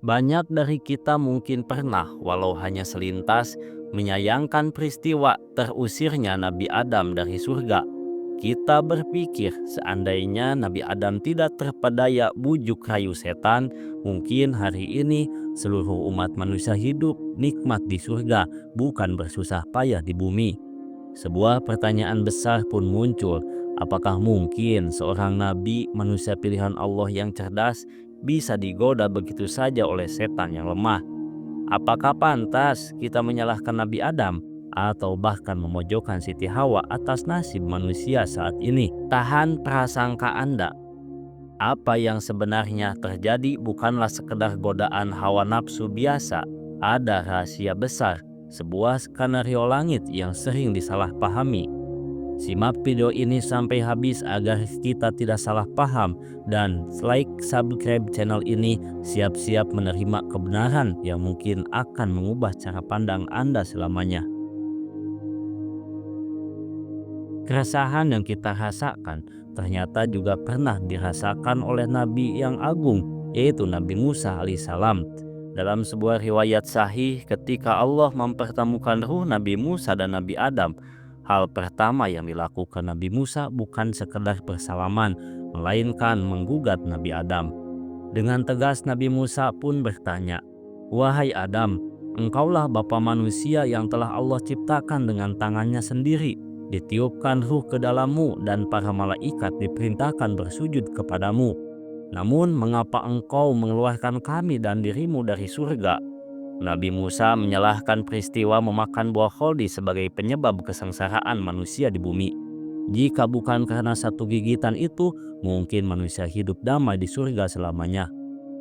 Banyak dari kita mungkin pernah, walau hanya selintas, menyayangkan peristiwa terusirnya Nabi Adam dari surga. Kita berpikir seandainya Nabi Adam tidak terpedaya bujuk rayu setan, mungkin hari ini seluruh umat manusia hidup nikmat di surga, bukan bersusah payah di bumi. Sebuah pertanyaan besar pun muncul, apakah mungkin seorang nabi manusia pilihan Allah yang cerdas bisa digoda begitu saja oleh setan yang lemah? Apakah pantas kita menyalahkan Nabi Adam atau bahkan memojokkan Siti Hawa atas nasib manusia saat ini? Tahan prasangka Anda. Apa yang sebenarnya terjadi bukanlah sekedar godaan hawa nafsu biasa. Ada rahasia besar, sebuah skenario langit yang sering disalahpahami. Simak video ini sampai habis agar kita tidak salah paham, dan like, subscribe channel ini, siap-siap menerima kebenaran yang mungkin akan mengubah cara pandang Anda selamanya. Keresahan yang kita rasakan ternyata juga pernah dirasakan oleh Nabi yang agung, yaitu Nabi Musa alaihissalam. Dalam sebuah riwayat sahih, ketika Allah mempertemukan ruh Nabi Musa dan Nabi Adam, hal pertama yang dilakukan Nabi Musa bukan sekedar bersalaman, melainkan menggugat Nabi Adam. Dengan tegas Nabi Musa pun bertanya, "Wahai Adam, engkaulah bapa manusia yang telah Allah ciptakan dengan tangannya sendiri. Ditiupkan ruh ke dalammu dan para malaikat diperintahkan bersujud kepadamu. Namun mengapa engkau mengeluarkan kami dan dirimu dari surga?" Nabi Musa menyalahkan peristiwa memakan buah kholdi sebagai penyebab kesengsaraan manusia di bumi. Jika bukan karena satu gigitan itu, mungkin manusia hidup damai di surga selamanya.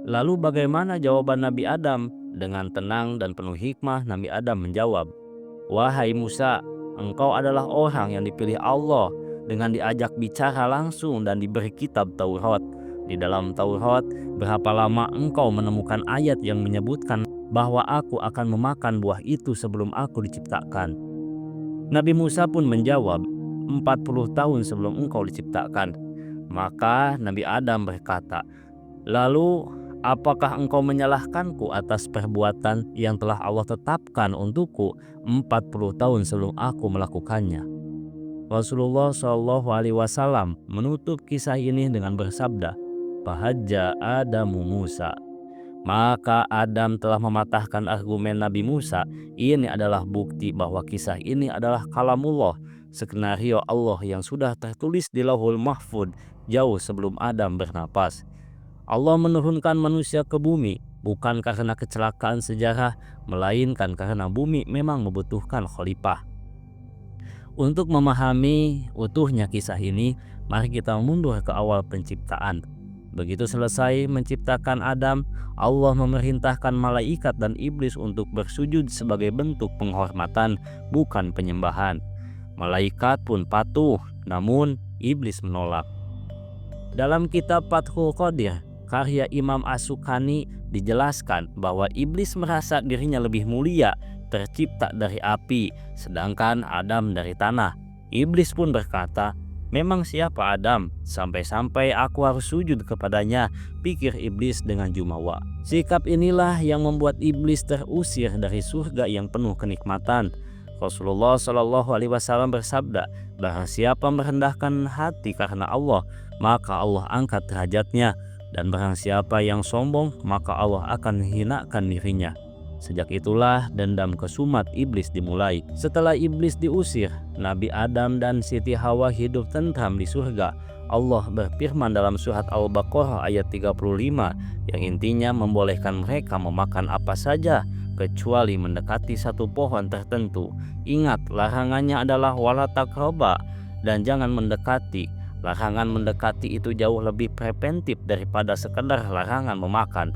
Lalu bagaimana jawaban Nabi Adam? Dengan tenang dan penuh hikmah, Nabi Adam menjawab, "Wahai Musa, engkau adalah orang yang dipilih Allah dengan diajak bicara langsung dan diberi kitab Taurat. Di dalam Taurat, berapa lama engkau menemukan ayat yang menyebutkan bahwa aku akan memakan buah itu sebelum aku diciptakan?" Nabi Musa pun menjawab, 40 tahun sebelum engkau diciptakan. Maka Nabi Adam berkata, "Lalu apakah engkau menyalahkanku atas perbuatan yang telah Allah tetapkan untukku 40 tahun sebelum aku melakukannya?" Rasulullah Shallallahu Alaihi Wasallam menutup kisah ini dengan bersabda, "Fahajja Adamu Musa." Maka Adam telah mematahkan argumen Nabi Musa. Ini adalah bukti bahwa kisah ini adalah kalamullah, skenario Allah yang sudah tertulis di Lauhul Mahfud jauh sebelum Adam bernapas. Allah menurunkan manusia ke bumi bukan karena kecelakaan sejarah, melainkan karena bumi memang membutuhkan khalifah. Untuk memahami utuhnya kisah ini, mari kita mundur ke awal penciptaan. Begitu selesai menciptakan Adam, Allah memerintahkan malaikat dan iblis untuk bersujud sebagai bentuk penghormatan, bukan penyembahan. Malaikat pun patuh, namun iblis menolak. Dalam kitab Fathul Qadir, karya Imam As-Sukani, dijelaskan bahwa iblis merasa dirinya lebih mulia, tercipta dari api, sedangkan Adam dari tanah. Iblis pun berkata, "Memang siapa Adam sampai-sampai aku harus sujud kepadanya?" pikir iblis dengan jumawa. Sikap inilah yang membuat iblis terusir dari surga yang penuh kenikmatan. Rasulullah Shallallahu Alaihi Wasallam bersabda, "Barang siapa merendahkan hati karena Allah, maka Allah angkat derajatnya, dan barang siapa yang sombong, maka Allah akan menghinakan dirinya." Sejak itulah dendam kesumat iblis dimulai. Setelah iblis diusir, Nabi Adam dan Siti Hawa hidup tentram di surga. Allah berfirman dalam surat Al-Baqarah ayat 35 yang intinya membolehkan mereka memakan apa saja kecuali mendekati satu pohon tertentu. Ingat, larangannya adalah wala taqraba, dan jangan mendekati. Larangan mendekati itu jauh lebih preventif daripada sekedar larangan memakan.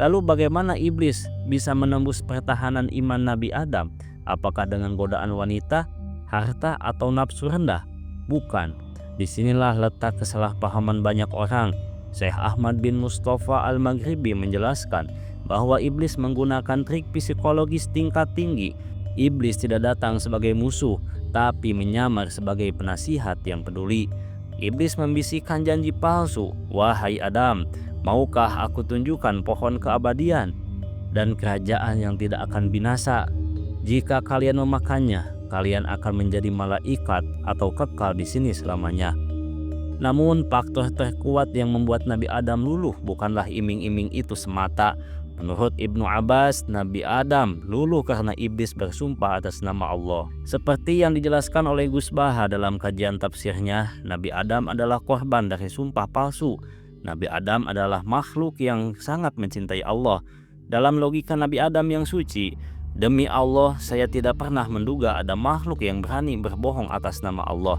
Lalu bagaimana iblis bisa menembus pertahanan iman Nabi Adam? Apakah dengan godaan wanita, harta, atau nafsu rendah? Bukan. Disinilah letak kesalahpahaman banyak orang. Syekh Ahmad bin Mustafa Al-Maghribi menjelaskan bahwa iblis menggunakan trik psikologis tingkat tinggi. Iblis tidak datang sebagai musuh, tapi menyamar sebagai penasihat yang peduli. Iblis membisikkan janji palsu, "Wahai Adam, Maukah aku tunjukkan pohon keabadian dan kerajaan yang tidak akan binasa? Jika kalian memakannya, kalian akan menjadi malaikat atau kekal di sini selamanya." Namun faktor terkuat yang membuat Nabi Adam luluh bukanlah iming-iming itu semata. Menurut Ibnu Abbas, Nabi Adam luluh karena iblis bersumpah atas nama Allah. Seperti yang dijelaskan oleh Gus Baha dalam kajian tafsirnya, Nabi Adam adalah korban dari sumpah palsu. Nabi Adam adalah makhluk yang sangat mencintai Allah. Dalam logika Nabi Adam yang suci, "Demi Allah, saya tidak pernah menduga ada makhluk yang berani berbohong atas nama Allah."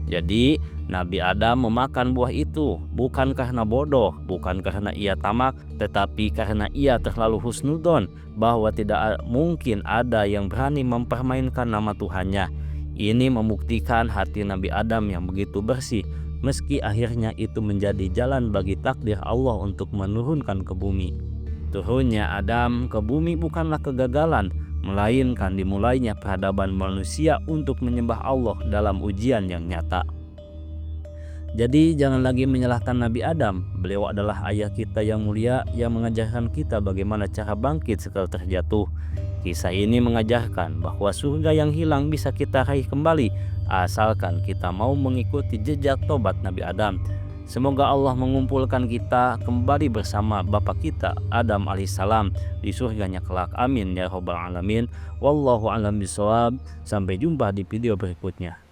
Jadi Nabi Adam memakan buah itu bukan karena bodoh, bukan karena ia tamak, tetapi karena ia terlalu husnudon bahwa tidak mungkin ada yang berani mempermainkan nama Tuhannya. Ini membuktikan hati Nabi Adam yang begitu bersih, meski akhirnya itu menjadi jalan bagi takdir Allah untuk menurunkan ke bumi. Turunnya Adam ke bumi bukanlah kegagalan, melainkan dimulainya peradaban manusia untuk menyembah Allah dalam ujian yang nyata. Jadi jangan lagi menyalahkan Nabi Adam. Beliau adalah ayah kita yang mulia yang mengajarkan kita bagaimana cara bangkit setelah terjatuh. Kisah ini mengajarkan bahwa surga yang hilang bisa kita raih kembali asalkan kita mau mengikuti jejak tobat Nabi Adam. Semoga Allah mengumpulkan kita kembali bersama Bapa kita Adam alaihissalam di surganya kelak. Amin ya rabbal alamin. Wallahu a'lam bishawab. Sampai jumpa di video berikutnya.